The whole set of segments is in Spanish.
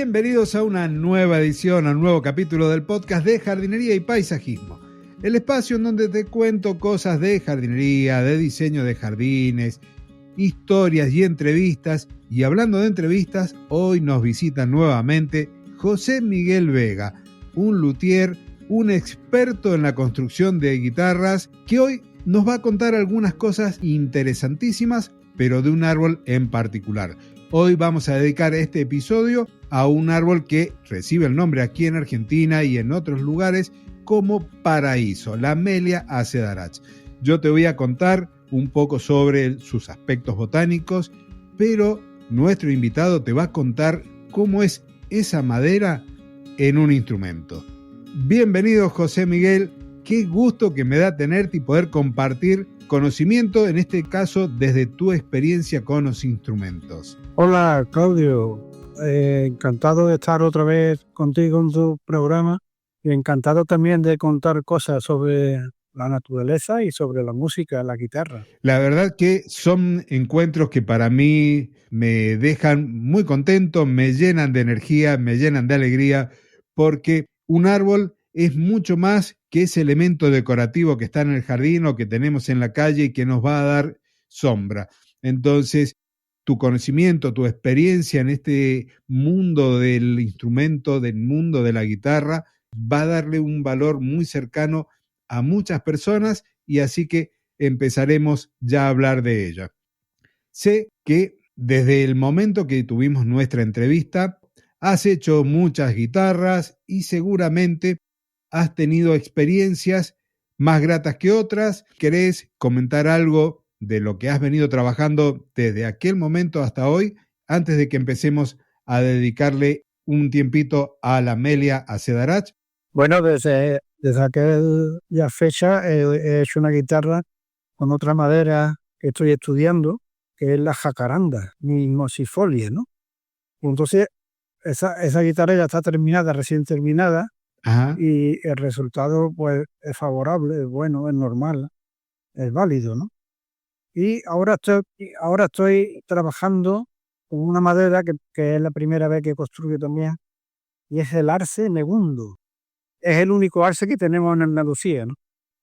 Bienvenidos a una nueva edición, a un nuevo capítulo del podcast de jardinería y paisajismo. El espacio en donde te cuento cosas de jardinería, de diseño de jardines, historias y entrevistas. Y hablando de entrevistas, hoy nos visita nuevamente José Miguel Vega, un luthier, un experto en la construcción de guitarras, que hoy nos va a contar algunas cosas interesantísimas, pero de un árbol en particular. Hoy vamos a dedicar este episodio a un árbol que recibe el nombre aquí en Argentina y en otros lugares como paraíso, la Amelia Acedarache. Yo te voy a contar un poco sobre sus aspectos botánicos, pero nuestro invitado te va a contar cómo es esa madera en un instrumento. Bienvenido, José Miguel. Qué gusto que me da tenerte y poder compartir conocimiento, en este caso desde tu experiencia con los instrumentos. Hola, Claudio. Encantado de estar otra vez contigo en tu programa y encantado también de contar cosas sobre la naturaleza y sobre la música, la guitarra. La verdad que son encuentros que para mí me dejan muy contento, me llenan de energía, me llenan de alegría, porque un árbol es mucho más que ese elemento decorativo que está en el jardín o que tenemos en la calle y que nos va a dar sombra. Entonces, tu conocimiento, tu experiencia en este mundo del instrumento, del mundo de la guitarra, va a darle un valor muy cercano a muchas personas, y así que empezaremos ya a hablar de ella. Sé que desde el momento que tuvimos nuestra entrevista, has hecho muchas guitarras y seguramente has tenido experiencias más gratas que otras. ¿Querés comentar algo de lo que has venido trabajando desde aquel momento hasta hoy, antes de que empecemos a dedicarle un tiempito a la Amelia Acedarache? Bueno, desde aquella fecha he hecho una guitarra con otra madera que estoy estudiando, que es la jacaranda, mimosifolia, ¿no? Entonces, esa guitarra ya está terminada, recién terminada. Ajá. Y el resultado pues es favorable, es bueno, es normal, es válido, ¿no? Y ahora estoy trabajando con una madera que es la primera vez que construyo también, y es el arce negundo. Es el único arce que tenemos en Andalucía, ¿no?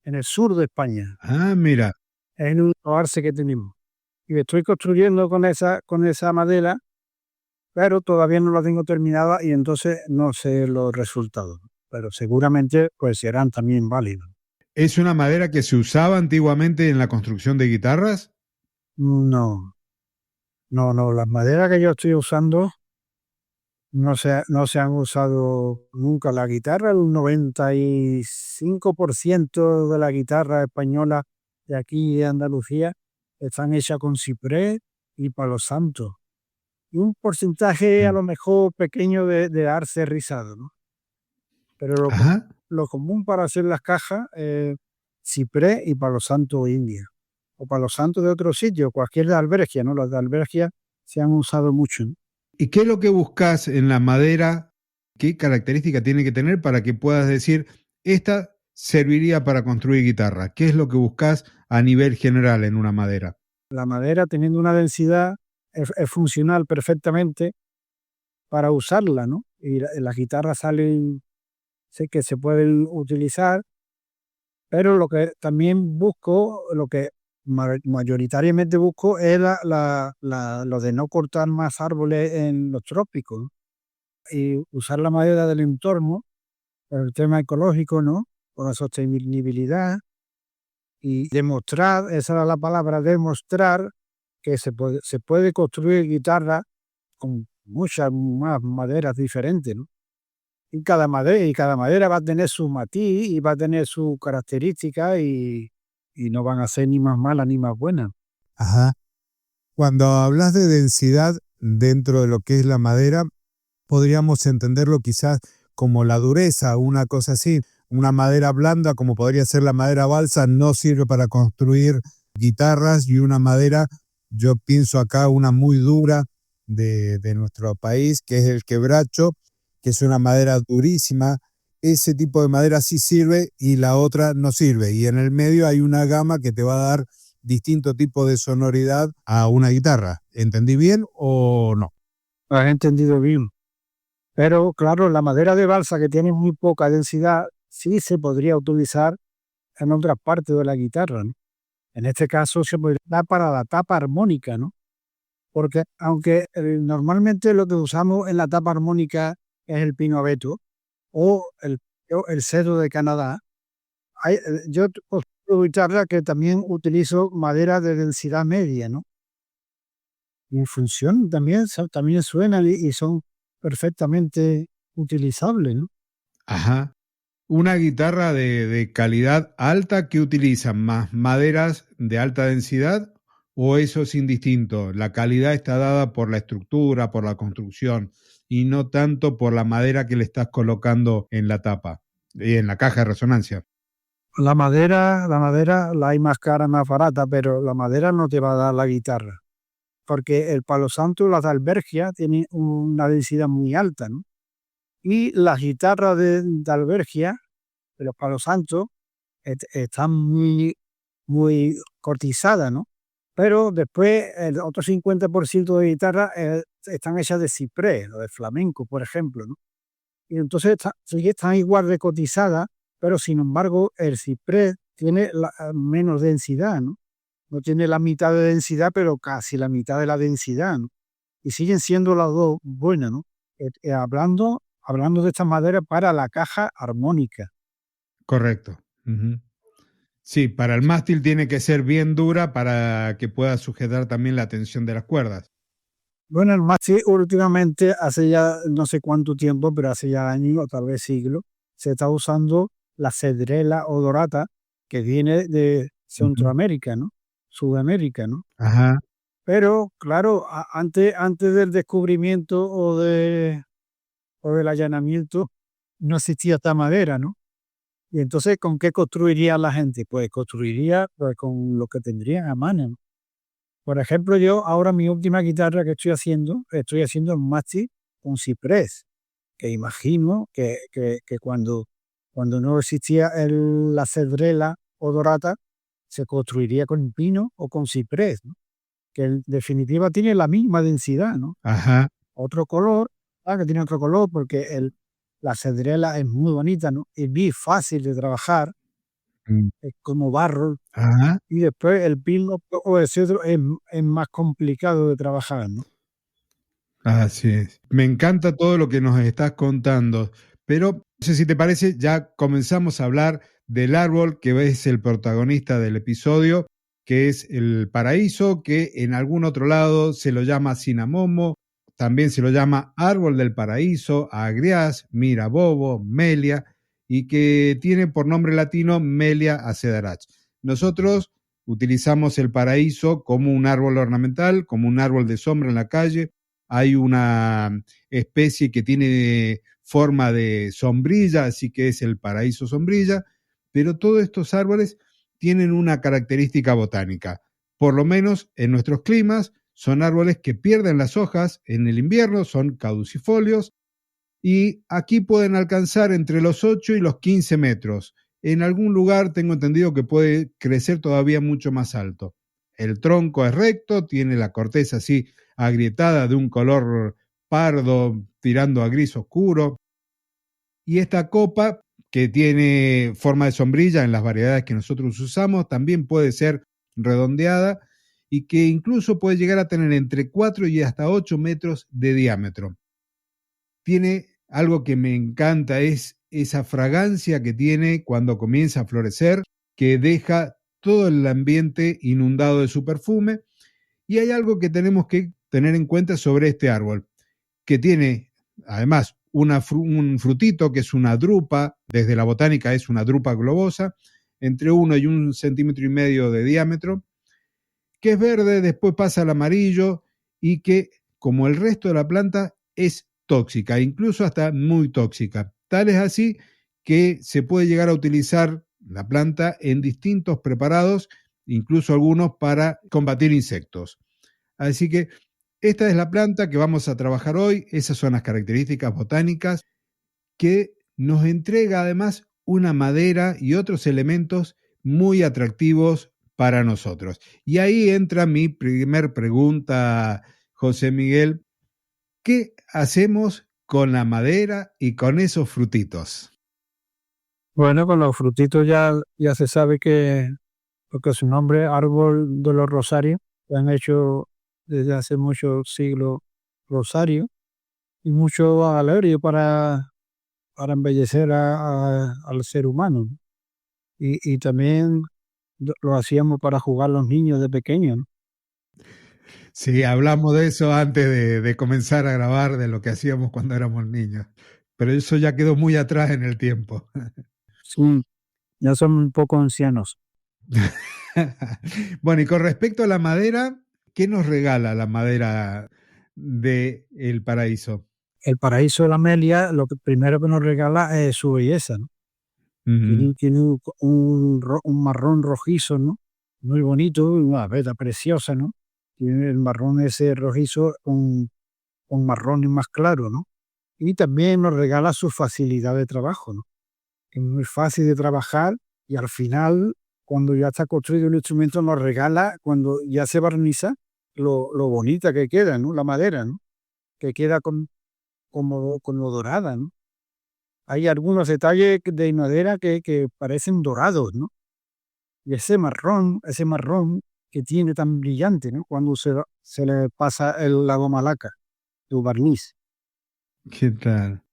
En el sur de España. Ah, mira. Es el único arce que tenemos. Y estoy construyendo con esa madera, pero todavía no la tengo terminada y entonces no sé los resultados. Pero seguramente pues serán también válidos. ¿Es una madera que se usaba antiguamente en la construcción de guitarras? No, las maderas que yo estoy usando no se han usado nunca. La guitarra, el 95% de la guitarra española de aquí de Andalucía están hechas con ciprés y palo santo. Y un porcentaje a lo mejor pequeño de arce rizado, ¿no? Pero Ajá. lo común para hacer las cajas es ciprés y palo santo india. O palo santo de otro sitio, cualquier de albergia, ¿no? Las de albergia se han usado mucho, ¿no? ¿Y qué es lo que buscas en la madera? ¿Qué característica tiene que tener para que puedas decir, esta serviría para construir guitarra? ¿Qué es lo que buscas a nivel general en una madera? La madera, teniendo una densidad, es funcional perfectamente para usarla, ¿no? Y las guitarras sé que se pueden utilizar, pero lo que también busco, lo que mayoritariamente busco es lo de no cortar más árboles en los trópicos, ¿no? Y usar la madera del entorno por el tema ecológico, ¿no? Por la sostenibilidad y demostrar, esa era la palabra, demostrar que se puede construir guitarra con muchas más maderas diferentes, ¿no? Y cada madera va a tener su matiz y va a tener su característica y no van a ser ni más malas ni más buenas. Ajá. Cuando hablas de densidad dentro de lo que es la madera, podríamos entenderlo quizás como la dureza, una cosa así. Una madera blanda, como podría ser la madera balsa, no sirve para construir guitarras, y una madera, yo pienso acá una muy dura de nuestro país, que es el quebracho, que es una madera durísima. Ese tipo de madera sí sirve y la otra no sirve. Y en el medio hay una gama que te va a dar distinto tipo de sonoridad a una guitarra. ¿Entendí bien o no? Has entendido bien. Pero claro, la madera de balsa, que tiene muy poca densidad, sí se podría utilizar en otras partes de la guitarra, ¿no? En este caso se podría dar para la tapa armónica, ¿no? Porque aunque normalmente lo que usamos en la tapa armónica es el pino abeto o el cedro de Canadá, yo construyo guitarra que también utilizo madera de densidad media, ¿no? Y en función también, también suenan y son perfectamente utilizables, ¿no? Ajá. Una guitarra de calidad alta que utilizan más maderas de alta densidad o eso es indistinto. La calidad está dada por la estructura, por la construcción y no tanto por la madera que le estás colocando en la tapa y en la caja de resonancia. La madera la hay más cara, más barata, pero la madera no te va a dar la guitarra, porque el palo santo, la de albergia, tiene una densidad muy alta, ¿no? Y las guitarras de albergia, de los palos santos, están muy cotizadas, ¿no? Pero después el otro 50% de guitarras están hechas de ciprés o de flamenco, por ejemplo, ¿no? Y entonces sí que están igual de cotizadas, pero sin embargo el ciprés tiene menos densidad, ¿no? No tiene la mitad de densidad, pero casi la mitad de la densidad, ¿no? Y siguen siendo las dos buenas, ¿no? Hablando de estas maderas para la caja armónica. Correcto. Ujú. Sí, para el mástil tiene que ser bien dura para que pueda sujetar también la tensión de las cuerdas. Bueno, el mástil últimamente, hace ya no sé cuánto tiempo, pero hace ya años o tal vez siglos, se está usando la cedrela odorata que viene de Ujú. Centroamérica, ¿no? Sudamérica, ¿no? Ajá. Pero claro, antes del descubrimiento o del allanamiento, no existía esta madera, ¿no? Y entonces, ¿con qué construiría la gente? Pues construiría pues, con lo que tendrían a mano, ¿no? Por ejemplo, yo ahora mi última guitarra que estoy haciendo un mástil con ciprés, que imagino que cuando no existía la cedrela odorata, se construiría con pino o con ciprés, ¿no? Que en definitiva tiene la misma densidad, ¿no? Ajá. Otro color, que tiene otro color porque la cedrela es muy bonita, ¿no? Es muy fácil de trabajar, Mm. es como barro, Ajá. y después el pino o el cedro es más complicado de trabajar, ¿no? Así es. Me encanta todo lo que nos estás contando, pero no sé si te parece, ya comenzamos a hablar del árbol que es el protagonista del episodio, que es el paraíso, que en algún otro lado se lo llama cinamomo, también se lo llama árbol del paraíso, agrias, mirabobo, melia, y que tiene por nombre latino Melia acedarach. Nosotros utilizamos el paraíso como un árbol ornamental, como un árbol de sombra en la calle. Hay una especie que tiene forma de sombrilla, así que es el paraíso sombrilla, pero todos estos árboles tienen una característica botánica. Por lo menos en nuestros climas son árboles que pierden las hojas en el invierno, son caducifolios y aquí pueden alcanzar entre los 8 y los 15 metros. En algún lugar tengo entendido que puede crecer todavía mucho más alto. El tronco es recto, tiene la corteza así agrietada de un color pardo tirando a gris oscuro. Y esta copa, que tiene forma de sombrilla en las variedades que nosotros usamos, también puede ser redondeada y que incluso puede llegar a tener entre 4 y hasta 8 metros de diámetro. Tiene algo que me encanta, es esa fragancia que tiene cuando comienza a florecer, que deja todo el ambiente inundado de su perfume. Y hay algo que tenemos que tener en cuenta sobre este árbol, que tiene además un frutito que es una drupa, desde la botánica es una drupa globosa, entre 1 y 1,5 centímetros de diámetro, que es verde, después pasa al amarillo y que, como el resto de la planta, es tóxica, incluso hasta muy tóxica. Tal es así que se puede llegar a utilizar la planta en distintos preparados, incluso algunos para combatir insectos. Así que esta es la planta que vamos a trabajar hoy, esas son las características botánicas que nos entrega además una madera y otros elementos muy atractivos para nosotros. Y ahí entra mi primer pregunta, José Miguel. ¿Qué hacemos con la madera y con esos frutitos? Bueno, con los frutitos ya se sabe que, porque su nombre es árbol de los rosarios, que han hecho desde hace muchos siglos rosario y mucho alegorio para embellecer al ser humano, ¿no? Y también lo hacíamos para jugar los niños de pequeños, ¿no? Sí, hablamos de eso antes de comenzar a grabar, de lo que hacíamos cuando éramos niños. Pero eso ya quedó muy atrás en el tiempo. Sí, ya son un poco ancianos. Bueno, y con respecto a la madera, ¿qué nos regala la madera de El Paraíso? El paraíso de la Amelia, lo que primero que nos regala es su belleza, ¿no? Ujú. Tiene un marrón rojizo, ¿no? Muy bonito, una veta preciosa, ¿no? Tiene el marrón ese rojizo con marrones más claros, ¿no? Y también nos regala su facilidad de trabajo, ¿no? Es muy fácil de trabajar y al final, cuando ya está construido el instrumento, nos regala, cuando ya se barniza, lo bonita que queda, ¿no? La madera, ¿no? Que queda como dorada, ¿no? Hay algunos detalles de madera que parecen dorados, ¿no? Y ese marrón que tiene tan brillante, ¿no? Cuando se le pasa la goma laca, el barniz. ¿Qué tal?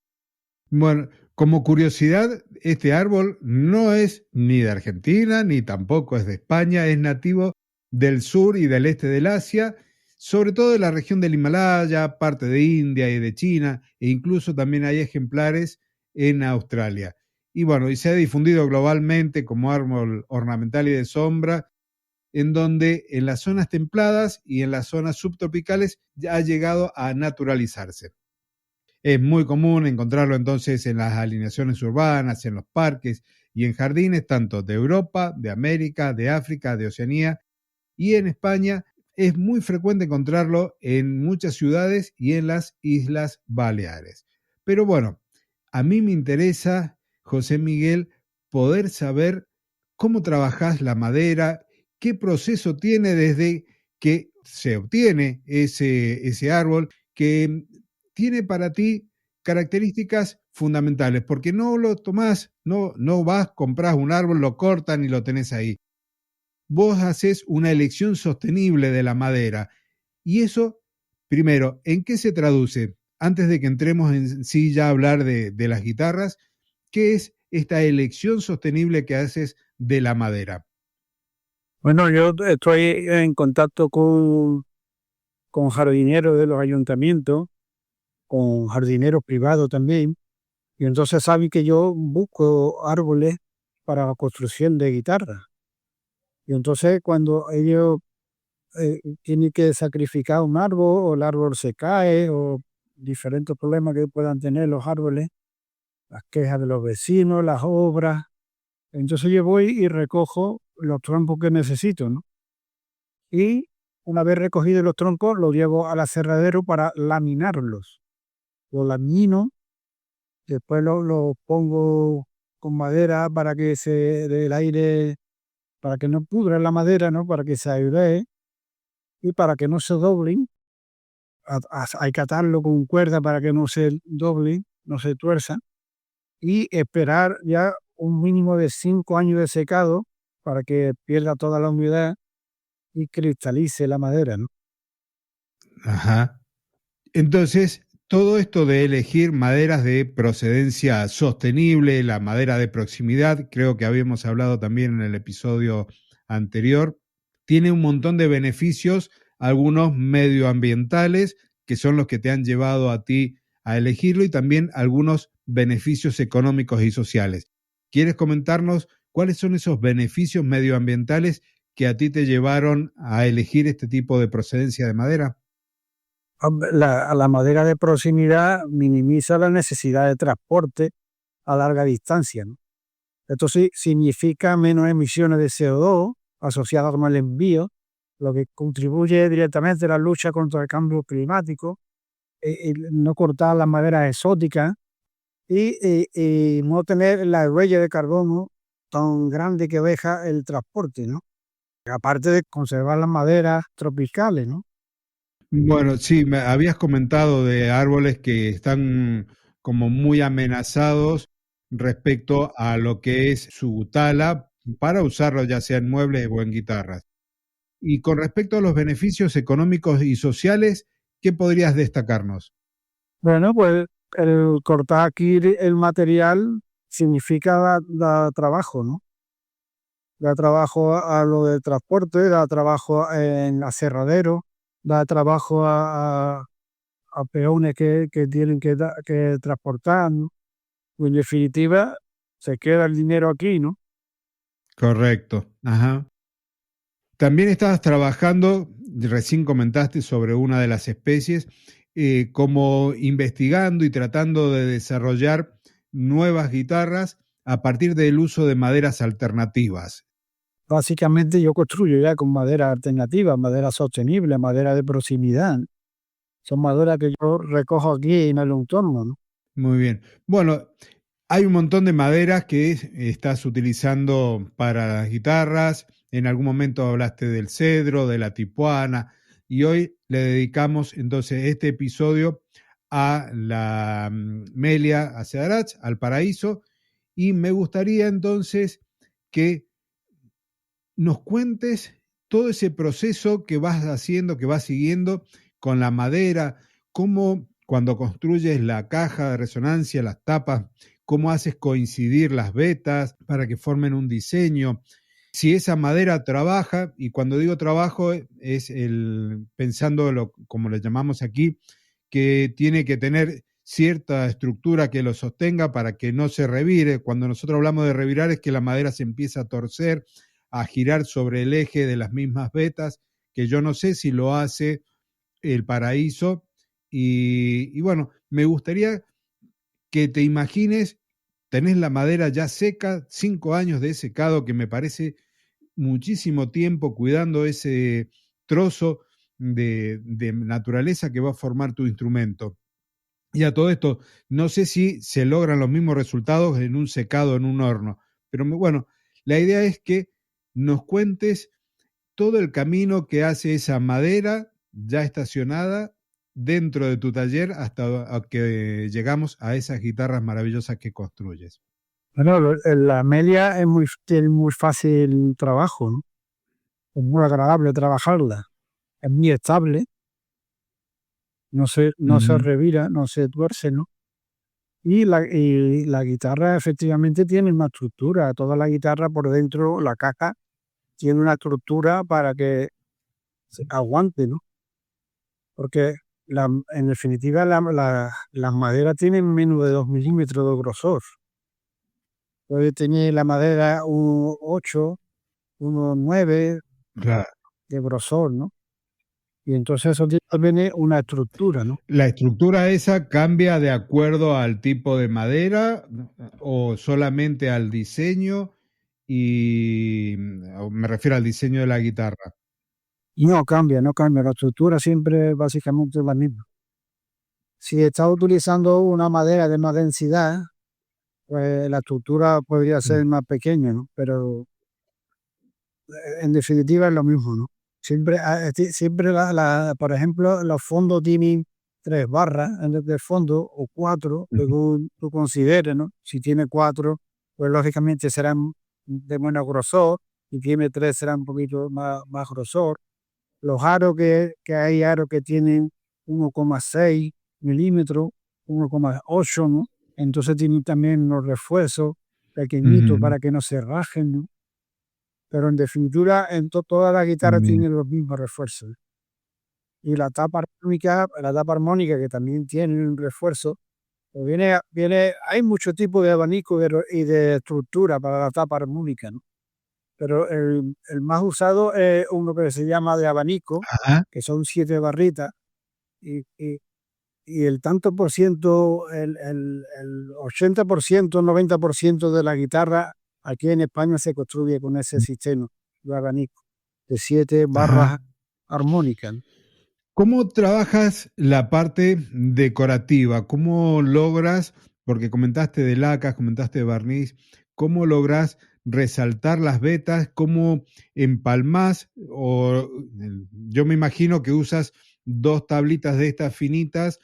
Bueno, como curiosidad, este árbol no es ni de Argentina, ni tampoco es de España, es nativo del sur y del este del Asia, sobre todo de la región del Himalaya, parte de India y de China, e incluso también hay ejemplares en Australia. Y bueno, y se ha difundido globalmente como árbol ornamental y de sombra, en donde en las zonas templadas y en las zonas subtropicales ya ha llegado a naturalizarse. Es muy común encontrarlo entonces en las alineaciones urbanas, en los parques y en jardines tanto de Europa, de América, de África, de Oceanía, y en España es muy frecuente encontrarlo en muchas ciudades y en las Islas Baleares. Pero bueno, a mí me interesa, José Miguel, poder saber cómo trabajás la madera, qué proceso tiene desde que se obtiene ese árbol, que tiene para ti características fundamentales, porque no lo tomás, no vas, comprás un árbol, lo cortan y lo tenés ahí. Vos haces una elección sostenible de la madera. Y eso, primero, ¿en qué se traduce? Antes de que entremos en sí ya a hablar de las guitarras, ¿qué es esta elección sostenible que haces de la madera? Bueno, yo estoy en contacto con jardineros de los ayuntamientos, con jardineros privados también, y entonces saben que yo busco árboles para la construcción de guitarras. Y entonces cuando ellos tienen que sacrificar un árbol o el árbol se cae o diferentes problemas que puedan tener los árboles, las quejas de los vecinos, las obras, entonces yo voy y recojo los troncos que necesito, ¿no? Y una vez recogidos los troncos, los llevo al aserradero para laminarlos. Los lamino, después los pongo con madera para que se dé el aire, para que no pudra la madera, ¿no? Para que se airee y para que no se doblen. Hay que atarlo con cuerda para que no se doble, no se tuerza. Y esperar ya un mínimo de 5 años de secado para que pierda toda la humedad y cristalice la madera, ¿no? Ajá. Entonces, todo esto de elegir maderas de procedencia sostenible, la madera de proximidad, creo que habíamos hablado también en el episodio anterior, tiene un montón de beneficios, algunos medioambientales, que son los que te han llevado a ti a elegirlo, y también algunos beneficios económicos y sociales. ¿Quieres comentarnos cuáles son esos beneficios medioambientales que a ti te llevaron a elegir este tipo de procedencia de madera? La madera de proximidad minimiza la necesidad de transporte a larga distancia, ¿no? Esto sí significa menos emisiones de CO2 asociadas con el envío, lo que contribuye directamente a la lucha contra el cambio climático, no cortar las maderas exóticas y no tener la huella de carbono tan grande que deja el transporte, ¿no? Aparte de conservar las maderas tropicales, ¿no? Bueno, sí, me habías comentado de árboles que están como muy amenazados respecto a lo que es su tala para usarlo ya sea en muebles o en guitarras. Y con respecto a los beneficios económicos y sociales, ¿qué podrías destacarnos? Bueno, pues el cortar aquí el material significa da trabajo, ¿no? Da trabajo a lo del transporte, da trabajo en aserradero, da trabajo a peones que tienen que transportar, ¿no? En definitiva, se queda el dinero aquí, ¿no? Correcto. Ajá. También estabas trabajando, recién comentaste sobre una de las especies, como investigando y tratando de desarrollar nuevas guitarras a partir del uso de maderas alternativas. Básicamente yo construyo ya con madera alternativa, madera sostenible, madera de proximidad. Son maderas que yo recojo aquí en el entorno, ¿no? Muy bien. Bueno, hay un montón de maderas que estás utilizando para las guitarras. En algún momento hablaste del cedro, de la tipuana, y hoy le dedicamos entonces este episodio a la Melia Acedarach, al paraíso, y me gustaría entonces que nos cuentes todo ese proceso que vas haciendo, que vas siguiendo con la madera, cómo cuando construyes la caja de resonancia, las tapas, cómo haces coincidir las vetas para que formen un diseño, si esa madera trabaja, y cuando digo trabajo es pensando como le llamamos aquí, que tiene que tener cierta estructura que lo sostenga para que no se revire. Cuando nosotros hablamos de revirar es que la madera se empieza a torcer, a girar sobre el eje de las mismas vetas, que yo no sé si lo hace el paraíso. Y bueno, me gustaría que te imagines, tenés la madera ya seca, 5 años de secado, que me parece muchísimo tiempo cuidando ese trozo de naturaleza que va a formar tu instrumento. Y a todo esto, no sé si se logran los mismos resultados en un secado, en un horno, pero bueno, la idea es que nos cuentes todo el camino que hace esa madera ya estacionada dentro de tu taller hasta que llegamos a esas guitarras maravillosas que construyes. Bueno, la Amelia tiene muy fácil trabajo, ¿no? Es muy agradable trabajarla. Es muy estable, no se Ujú. revira, no se tuerce, ¿no? Y la guitarra efectivamente tiene una estructura. Toda la guitarra por dentro, la caja, tiene una estructura para que aguante, ¿no? Porque en definitiva las maderas tienen menos de 2 milímetros de grosor. Puede tener la madera un 8, 1,9 Claro. de grosor, ¿no? Y entonces eso tiene una estructura, ¿no? ¿La estructura esa cambia de acuerdo al tipo de madera o solamente al diseño? Y me refiero al diseño de la guitarra. Y no cambia, no cambia. La estructura siempre es básicamente la misma. Si estás utilizando una madera de más densidad, pues la estructura podría ser Mm. más pequeña, ¿no? Pero en definitiva es lo mismo, ¿no? Siempre por ejemplo, los fondos tienen 3 barras en vez de fondo o 4, Ujú. según tú consideres, ¿no? Si tiene 4, pues lógicamente serán de menos grosor, y tiene 3 serán un poquito más grosor. Los aros hay aros que tienen 1,6 milímetros, 1,8, ¿no? Entonces tienen también los refuerzos pequeñitos Ujú. para que no se rajen, ¿no? Pero en definitiva, toda la guitarra Bien. tiene los mismos refuerzos. Y la tapa armónica que también tiene un refuerzo, pues hay muchos tipos de abanico y de estructura para la tapa armónica, ¿no? Pero el más usado es uno que se llama de abanico, Ajá. que son 7 barritas, y, y, y el tanto por ciento, el 80%, 90% de la guitarra aquí en España se construye con ese sistema de abanico, de 7 barras Ajá. armónicas, ¿no? ¿Cómo trabajas la parte decorativa? ¿Cómo logras, porque comentaste de lacas, comentaste de barniz, cómo logras resaltar las vetas? ¿Cómo empalmás? Yo me imagino que usas 2 tablitas de estas finitas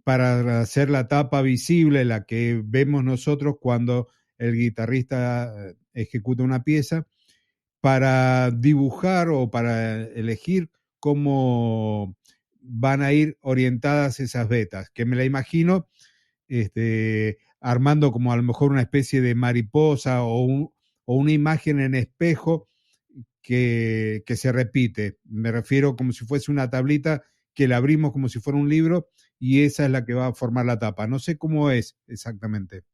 para hacer la tapa visible, la que vemos nosotros cuando el guitarrista ejecuta una pieza, para dibujar o para elegir cómo van a ir orientadas esas vetas, que me la imagino armando como a lo mejor una especie de mariposa o una imagen en espejo que se repite. Me refiero como si fuese una tablita que la abrimos como si fuera un libro y esa es la que va a formar la tapa. No sé cómo es exactamente.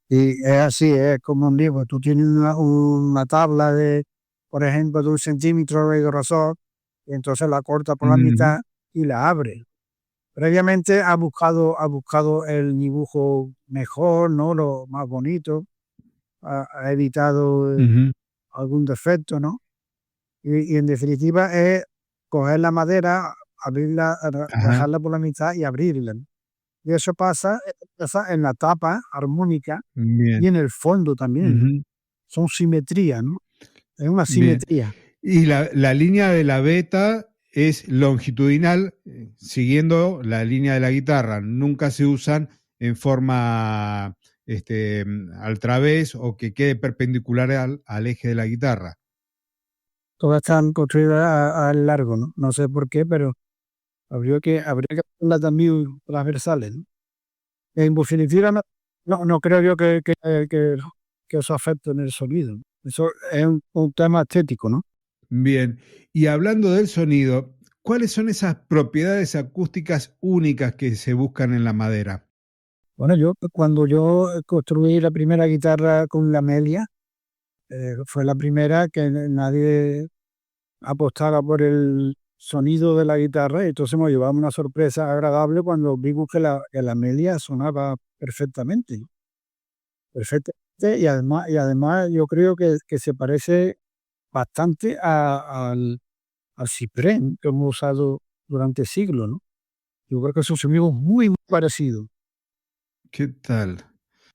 Y es así, es como un libro. Tú tienes una tabla de, por ejemplo, de 1 centímetro de grosor, y entonces la corta por la mitad y la abre. Previamente ha buscado el dibujo mejor, ¿no? Lo más bonito, ha evitado algún defecto, ¿no? Y en definitiva es coger la madera, abrirla, rajarla por la mitad y abrirla, ¿no? Y eso pasa en la tapa armónica Bien. y en el fondo también, ¿no? Son simetría, ¿no? Es una Bien. simetría. Y la línea de la veta es longitudinal, siguiendo la línea de la guitarra. Nunca se usan en forma al través o que quede perpendicular al eje de la guitarra. Todas están construidas al largo, ¿no? No sé por qué, pero habría que hacerlas también transversales, ¿no? En definitiva, no creo yo que eso afecte en el sonido, ¿no? Eso es un tema estético, ¿no? Bien, y hablando del sonido, ¿cuáles son esas propiedades acústicas únicas que se buscan en la madera? Bueno, cuando yo construí la primera guitarra con la Amelia, fue la primera que nadie apostaba por el sonido de la guitarra, y entonces me llevaba una sorpresa agradable cuando vimos que la Amelia sonaba perfectamente, ¿no? Perfectamente, y además yo creo que se parece bastante al Ciprén que hemos usado durante siglos, ¿no? Yo creo que son sonidos muy, muy parecidos. ¿Qué tal?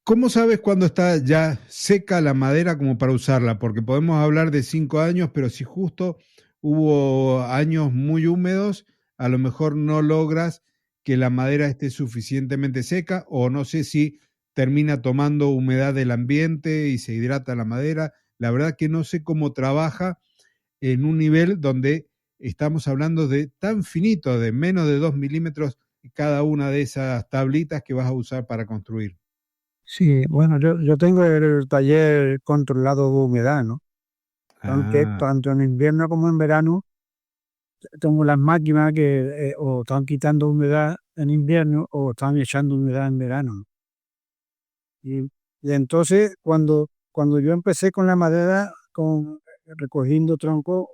¿Cómo sabes cuándo está ya seca la madera como para usarla? Porque podemos hablar de 5 años, pero si justo hubo años muy húmedos, a lo mejor no logras que la madera esté suficientemente seca, o no sé si termina tomando humedad del ambiente y se hidrata la madera. La verdad que no sé cómo trabaja en un nivel donde estamos hablando de tan finito, de menos de 2 milímetros cada una de esas tablitas que vas a usar para construir. Sí, bueno, yo tengo el taller controlado de humedad, ¿no? Aunque Ah, tanto en invierno como en verano tengo las máquinas que o están quitando humedad en invierno o están echando humedad en verano, ¿no? Y, y entonces cuando yo empecé con la madera, recogiendo tronco,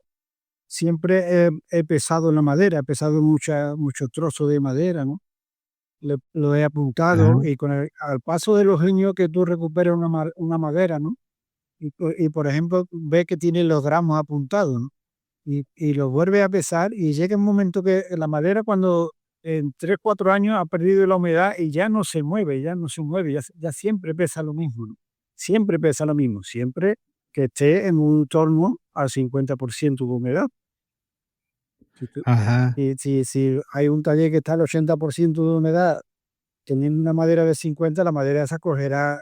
siempre he pesado la madera, he pesado muchos trozos de madera, ¿no? Lo he apuntado, ajá, y al paso de los años que tú recuperas una madera, ¿no? Y por ejemplo, ve que tiene los gramos apuntados, ¿no? Y lo vuelve a pesar, y llega un momento que la madera, cuando en 3, 4 años ha perdido la humedad y ya no se mueve, ya siempre pesa lo mismo, ¿no? Siempre pesa lo mismo, siempre que esté en un torno al 50% de humedad. Si, tú- ajá. si hay un taller que está al 80% de humedad, teniendo una madera de 50, la madera esa cogerá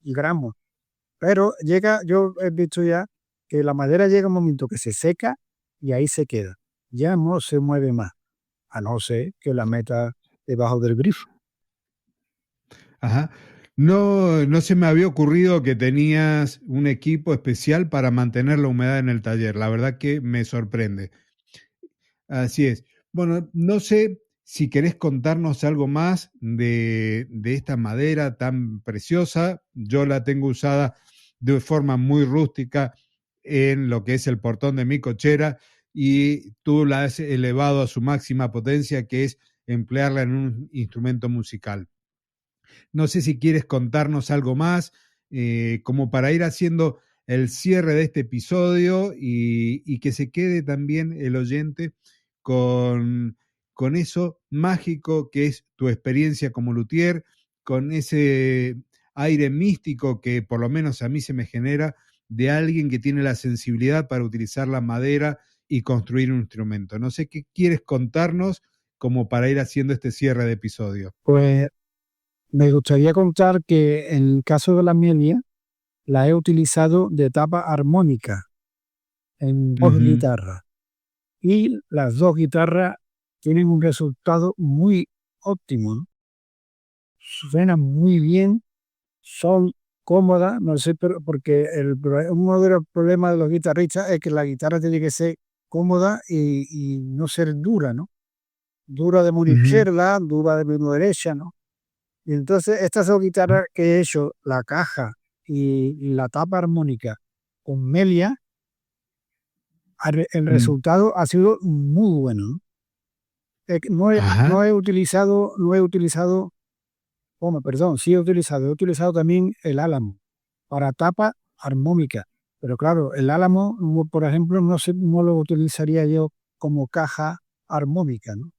gramos. Pero yo he visto ya que la madera llega un momento que se seca y ahí se queda. Ya no se mueve más, a no ser que la meta debajo del grifo. Ajá. No, no se me había ocurrido que tenías un equipo especial para mantener la humedad en el taller. La verdad que me sorprende. Así es. Bueno, no sé si querés contarnos algo más de esta madera tan preciosa. Yo la tengo usada de forma muy rústica en lo que es el portón de mi cochera y tú la has elevado a su máxima potencia, que es emplearla en un instrumento musical. No sé si quieres contarnos algo más, como para ir haciendo el cierre de este episodio y que se quede también el oyente con, con eso mágico que es tu experiencia como luthier, con ese aire místico que por lo menos a mí se me genera de alguien que tiene la sensibilidad para utilizar la madera y construir un instrumento. No sé qué quieres contarnos como para ir haciendo este cierre de episodio. Pues me gustaría contar que en el caso de la Amelia, la he utilizado de tapa armónica en dos guitarras. Y las dos guitarras tienen un resultado muy óptimo, ¿no? Suenan muy bien, son cómodas, no sé, pero porque uno de los problemas de los guitarristas es que la guitarra tiene que ser cómoda y no ser dura, ¿no? Dura de mano izquierda, dura de mano derecha, ¿no? Y entonces estas dos guitarras que he hecho, la caja y la tapa armónica con Melia, el resultado ha sido muy bueno, ¿no? No he, Ajá. no he utilizado, perdón, sí he utilizado también el álamo para tapa armónica. Pero claro, el álamo, por ejemplo, no lo utilizaría yo como caja armónica, ¿no?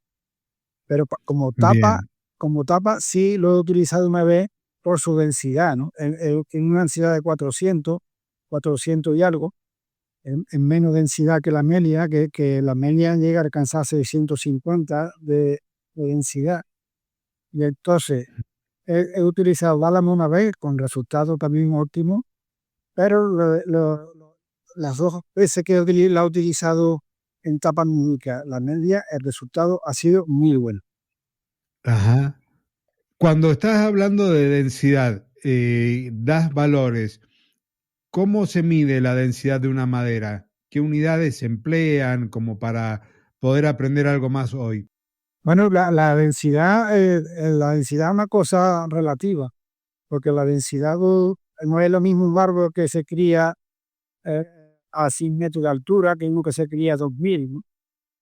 Pero Bien. como tapa sí lo he utilizado una vez por su densidad, ¿no? En una densidad de 400 y algo, en menos densidad que la Amelia, que la Amelia llega a alcanzar 650 de densidad. Y entonces he utilizado el álamo una vez con resultado también óptimo, pero las dos veces que la he utilizado en tapa armónica, la Amelia, el resultado ha sido muy bueno. Ajá. Cuando estás hablando de densidad, das valores. ¿Cómo se mide la densidad de una madera? ¿Qué unidades se emplean como para poder aprender algo más hoy? Bueno, la densidad es una cosa relativa, porque la densidad no es lo mismo un árbol que se cría eh, a 100 metros de altura que uno que se cría a 2000, ¿no?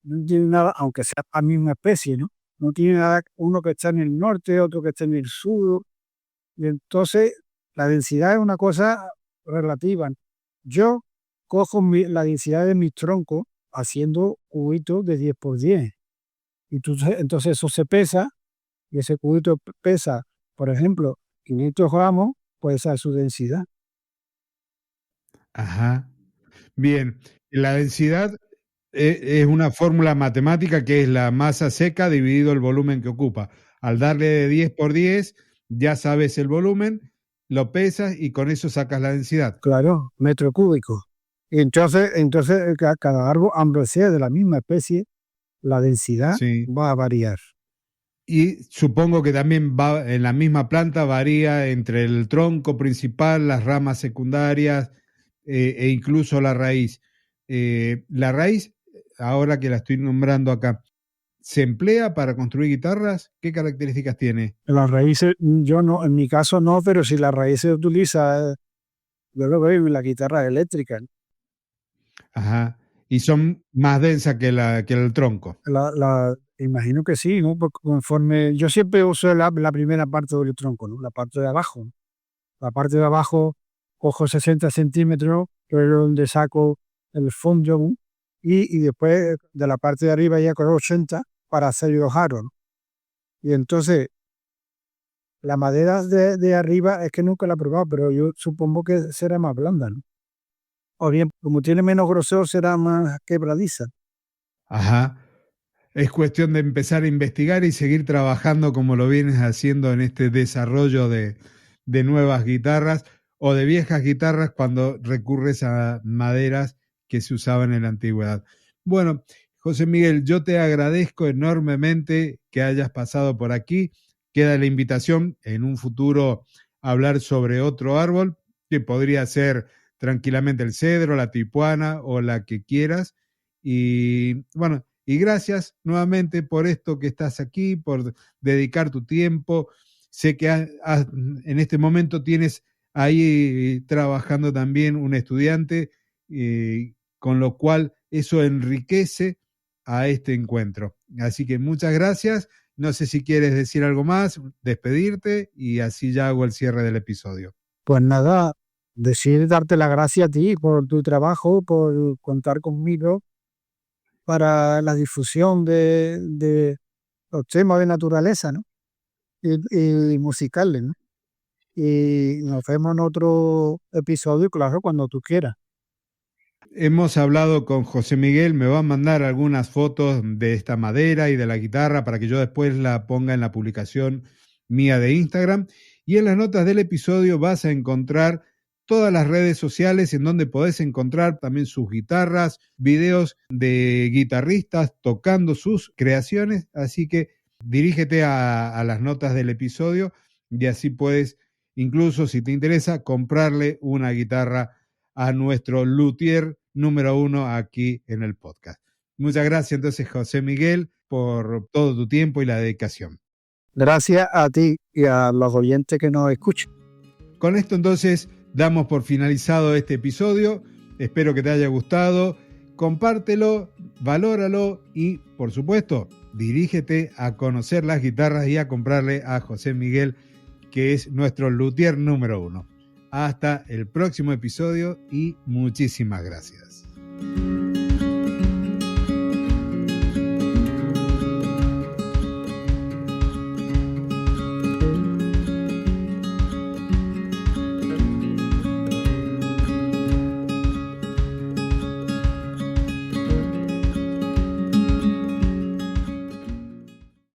No tiene nada, aunque sea la misma especie, ¿no? No tiene nada uno que está en el norte, otro que está en el sur, y entonces la densidad es una cosa relativa. Yo cojo la densidad de mis troncos haciendo cubitos de 10 por 10. Y entonces eso se pesa, y ese cubito pesa, por ejemplo, 500 gramos, pues esa es su densidad. Ajá. Bien. La densidad es una fórmula matemática que es la masa seca dividido el volumen que ocupa. Al darle de 10 por 10, ya sabes el volumen, lo pesas y con eso sacas la densidad. Claro, metro cúbico. Y entonces cada árbol, aunque sea de la misma especie, la densidad Sí. va a variar. Y supongo que también va en la misma planta, varía entre el tronco principal, las ramas secundarias e incluso la raíz. La raíz, ahora que la estoy nombrando acá, ¿se emplea para construir guitarras? ¿Qué características tiene? Las raíces, yo no, en mi caso no, pero si la raíz se utiliza, yo lo veo en la guitarra eléctrica. Ajá. Y son más densas que el tronco. Imagino que sí, ¿no? Porque conforme, yo siempre uso la primera parte del tronco, ¿no? La parte de abajo, ¿no? La parte de abajo cojo 60 centímetros, que es donde saco el fondo, ¿no? Y después de la parte de arriba ya cojo 80 para hacer los aros, ¿no? Y entonces, la madera de arriba es que nunca la he probado, pero yo supongo que será más blanda, ¿no? O bien, como tiene menos grosor, será más quebradiza. Ajá. Es cuestión de empezar a investigar y seguir trabajando como lo vienes haciendo en este desarrollo de nuevas guitarras o de viejas guitarras cuando recurres a maderas que se usaban en la antigüedad. Bueno, José Miguel, yo te agradezco enormemente que hayas pasado por aquí. Queda la invitación en un futuro a hablar sobre otro árbol, que podría ser tranquilamente el cedro, la tipuana o la que quieras. Y bueno, y gracias nuevamente por esto que estás aquí, por dedicar tu tiempo. Sé que en este momento tienes ahí trabajando también un estudiante, con lo cual eso enriquece a este encuentro. Así que muchas gracias. No sé si quieres decir algo más, despedirte y así ya hago el cierre del episodio. Pues nada, decir darte las gracias a ti por tu trabajo, por contar conmigo para la difusión de los temas de naturaleza, ¿no? Y musicales, ¿no? Y nos vemos en otro episodio, claro, cuando tú quieras. hemos hablado con José Miguel, me va a mandar algunas fotos de esta madera y de la guitarra para que yo después la ponga en la publicación mía de Instagram. Y en las notas del episodio vas a encontrar todas las redes sociales en donde podés encontrar también sus guitarras, videos de guitarristas tocando sus creaciones. Así que dirígete a las notas del episodio y así puedes, incluso si te interesa, comprarle una guitarra a nuestro luthier número 1 aquí en el podcast. Muchas gracias entonces, José Miguel, por todo tu tiempo y la dedicación. Gracias a ti y a los oyentes que nos escuchan. Con esto entonces damos por finalizado este episodio. Espero que te haya gustado. Compártelo, valóralo y, por supuesto, dirígete a conocer las guitarras y a comprarle a José Miguel, que es nuestro luthier número 1. Hasta el próximo episodio y muchísimas gracias.